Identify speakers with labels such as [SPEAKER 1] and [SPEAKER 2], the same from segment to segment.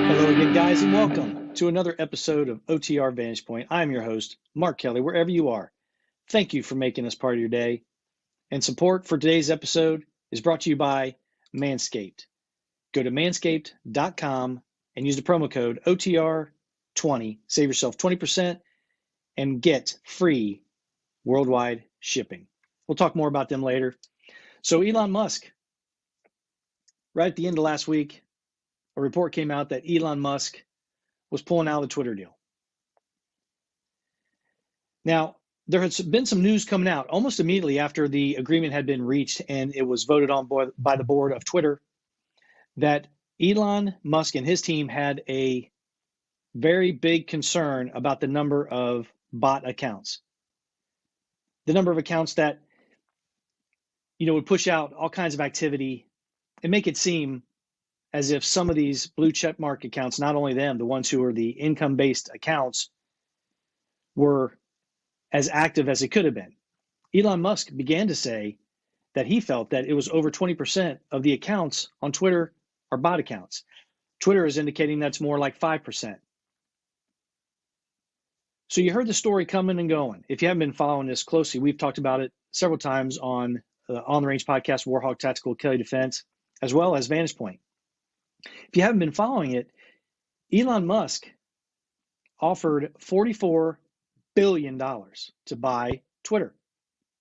[SPEAKER 1] Hello again, guys, and welcome to another episode of OTR Vantage Point. I'm your host, Mark Kelley, wherever you are. Thank you for making us part of your day. And support for today's episode is brought to you by Manscaped. Go to manscaped.com and use the promo code OTR20. Save yourself 20% and get free worldwide shipping. We'll talk more about them later. So Elon Musk, right at the end of last week, a report came out that Elon Musk was pulling out of the Twitter deal. Now, there has been some news coming out almost immediately after the agreement had been reached and it was voted on by the board of Twitter that Elon Musk and his team had a very big concern about the number of bot accounts. The number of accounts that, would push out all kinds of activity and make it seem as if some of these blue check mark accounts, not only them, the ones who are the income-based accounts, were as active as it could have been. Elon Musk began to say that he felt that it was over 20% of the accounts on Twitter are bot accounts. Twitter is indicating that's more like 5%. So you heard the story coming and going. If you haven't been following this closely, we've talked about it several times on the On the Range podcast, Hogg Tactical, Kelley Defense, as well as Vantage Point. If you haven't been following it, Elon Musk offered $44 billion to buy Twitter,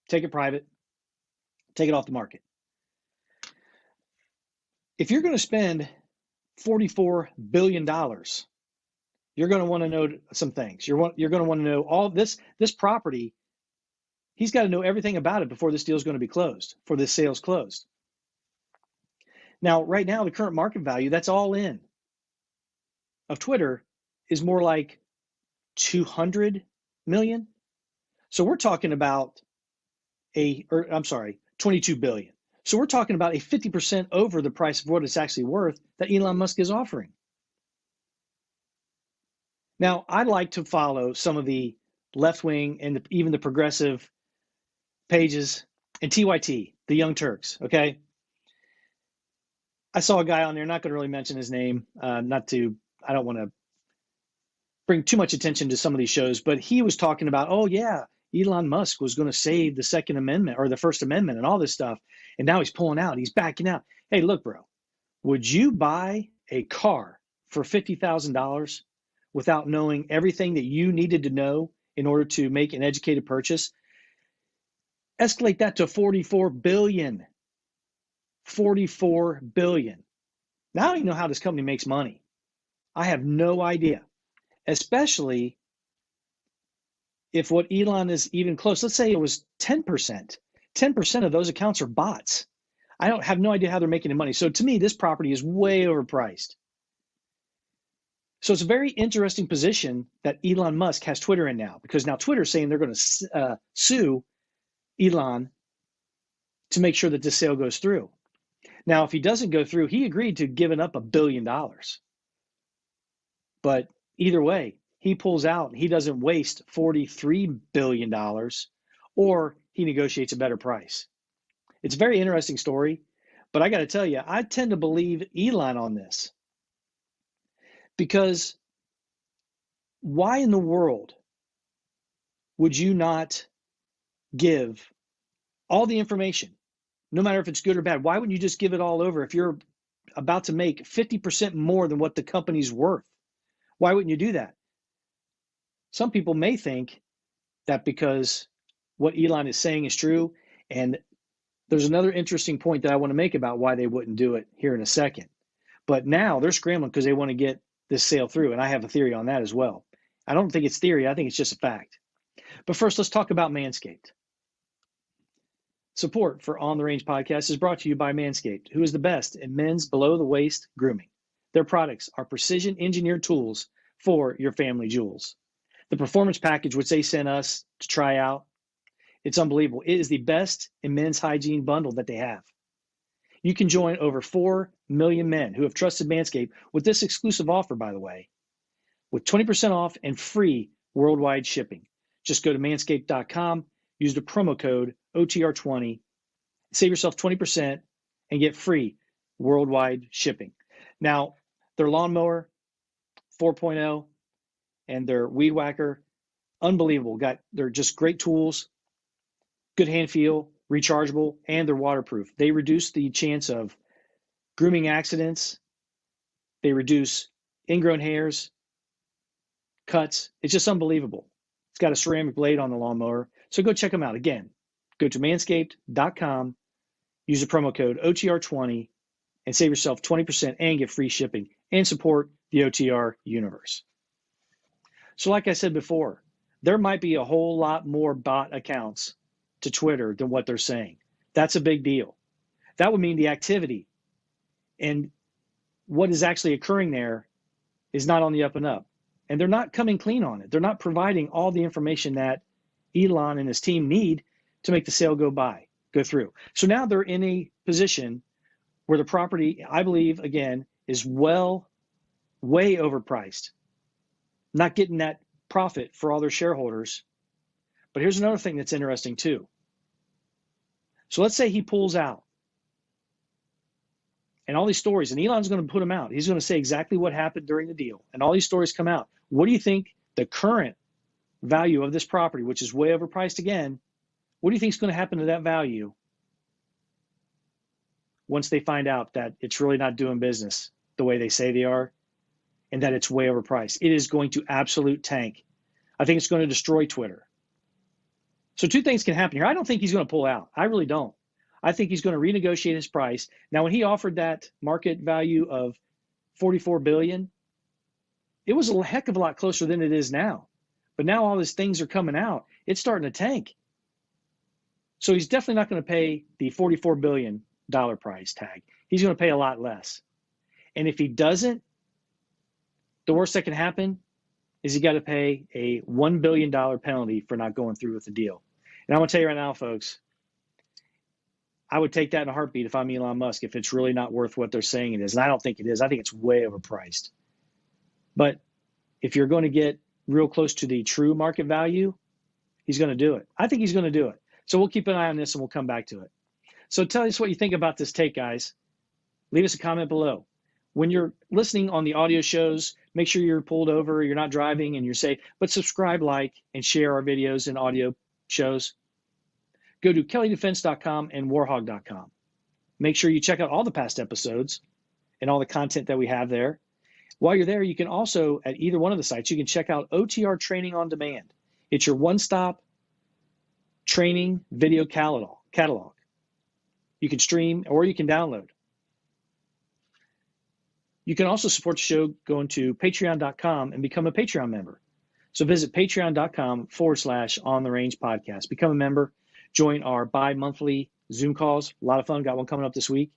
[SPEAKER 1] take it private, take it off the market. If you're going to spend $44 billion, you're going to want to know some things. You're going to want to know all this property. He's got to know everything about it before this deal is going to be closed, before this sale's closed. Now, right now, the current market value, that's all in, of Twitter is more like 200 million. So we're talking about 22 billion. So we're talking about a 50% over the price of what it's actually worth that Elon Musk is offering. Now, I'd like to follow some of the left-wing and even the progressive pages and TYT, the Young Turks, okay? I saw a guy on there, not going to really mention his name, I don't want to bring too much attention to some of these shows, but he was talking about, oh yeah, Elon Musk was going to save the Second Amendment or the First Amendment and all this stuff. And now he's pulling out, he's backing out. Hey, look, bro, would you buy a car for $50,000 without knowing everything that you needed to know in order to make an educated purchase? Escalate that to 44 billion. 44 billion. Now I don't even know how this company makes money. I have no idea, especially if what Elon is even close. Let's say it was 10%. 10% of those accounts are bots. I don't have no idea how they're making the money. So to me, this property is way overpriced. So it's a very interesting position that Elon Musk has Twitter in now, because now Twitter's saying they're going to sue Elon to make sure that this sale goes through. Now, if he doesn't go through, he agreed to giving up $1 billion. But either way, he pulls out. He doesn't waste $43 billion, or he negotiates a better price. It's a very interesting story, but I got to tell you, I tend to believe Elon on this. Because why in the world would you not give all the information, no matter if it's good or bad? Why wouldn't you just give it all over if you're about to make 50% more than what the company's worth? Why wouldn't you do that? Some people may think that because what Elon is saying is true, and there's another interesting point that I want to make about why they wouldn't do it here in a second. But now they're scrambling because they want to get this sale through, and I have a theory on that as well. I don't think it's theory, I think it's just a fact. But first, let's talk about Manscaped. Support for On the Range podcast is brought to you by Manscaped, who is the best in men's below-the-waist grooming. Their products are precision-engineered tools for your family jewels. The performance package, which they sent us to try out, it's unbelievable. It is the best in men's hygiene bundle that they have. You can join over 4 million men who have trusted Manscaped with this exclusive offer, by the way, with 20% off and free worldwide shipping. Just go to manscaped.com, use the promo code OTR20, save yourself 20%, and get free worldwide shipping. Now, their lawnmower 4.0 and their weed whacker, unbelievable. They're just great tools, good hand feel, rechargeable, and they're waterproof. They reduce the chance of grooming accidents. They reduce ingrown hairs, cuts. It's just unbelievable. It's got a ceramic blade on the lawnmower. So go check them out. Again, go to manscaped.com, use the promo code OTR20, and save yourself 20% and get free shipping and support the OTR universe. So like I said before, there might be a whole lot more bot accounts to Twitter than what they're saying. That's a big deal. That would mean the activity and what is actually occurring there is not on the up and up. And they're not coming clean on it. They're not providing all the information that Elon and his team need to make the sale go through. So now they're in a position where the property, I believe, again, is way overpriced. Not getting that profit for all their shareholders. But here's another thing that's interesting too. So let's say he pulls out. And all these stories, and Elon's going to put them out. He's going to say exactly what happened during the deal. And all these stories come out. What do you think the current value of this property, which is way overpriced again, what do you think is going to happen to that value once they find out that it's really not doing business the way they say they are and that it's way overpriced? It is going to absolute tank. I think it's going to destroy Twitter. So two things can happen here. I don't think he's going to pull out. I really don't. I think he's going to renegotiate his price. Now, when he offered that market value of $44 billion, it was a heck of a lot closer than it is now. But now all these things are coming out. It's starting to tank. So he's definitely not going to pay the $44 billion price tag. He's going to pay a lot less. And if he doesn't, the worst that can happen is he got to pay a $1 billion penalty for not going through with the deal. And I'm going to tell you right now, folks, I would take that in a heartbeat if I'm Elon Musk, if it's really not worth what they're saying it is. And I don't think it is. I think it's way overpriced. But if you're going to get real close to the true market value, he's going to do it. I think he's going to do it. So we'll keep an eye on this and we'll come back to it. So tell us what you think about this take, guys. Leave us a comment below. When you're listening on the audio shows, make sure you're pulled over, you're not driving, and you're safe. But subscribe, like, and share our videos and audio shows. Go to kelleydefense.com and warhog.com. Make sure you check out all the past episodes and all the content that we have there. While you're there, you can also, at either one of the sites, you can check out OTR Training on Demand. It's your one-stop training video catalog. You can stream or you can download. You can also support the show going to patreon.com and become a Patreon member. So visit patreon.com/OnTheRange podcast. Become a member. Join our bi-monthly Zoom calls. A lot of fun. Got one coming up this week.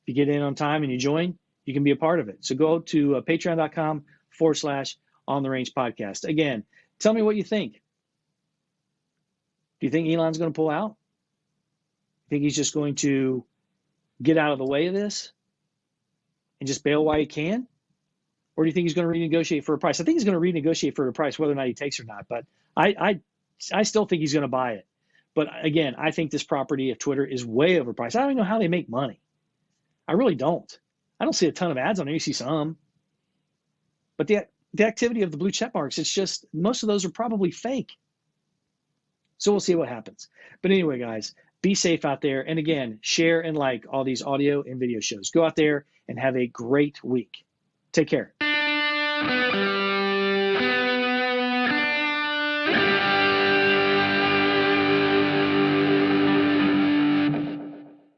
[SPEAKER 1] If you get in on time and you join, you can be a part of it. So go to patreon.com/OnTheRange podcast. Again, tell me what you think. Do you think Elon's going to pull out? Think he's just going to get out of the way of this and just bail while he can? Or do you think he's going to renegotiate for a price? I think he's going to renegotiate for a price, whether or not he takes or not. But I still think he's going to buy it. But again, I think this property of Twitter is way overpriced. I don't even know how they make money. I really don't. I don't see a ton of ads on there. You see some. But the activity of the blue check marks, it's just, most of those are probably fake. So we'll see what happens. But anyway, guys, be safe out there. And again, share and like all these audio and video shows. Go out there and have a great week. Take care.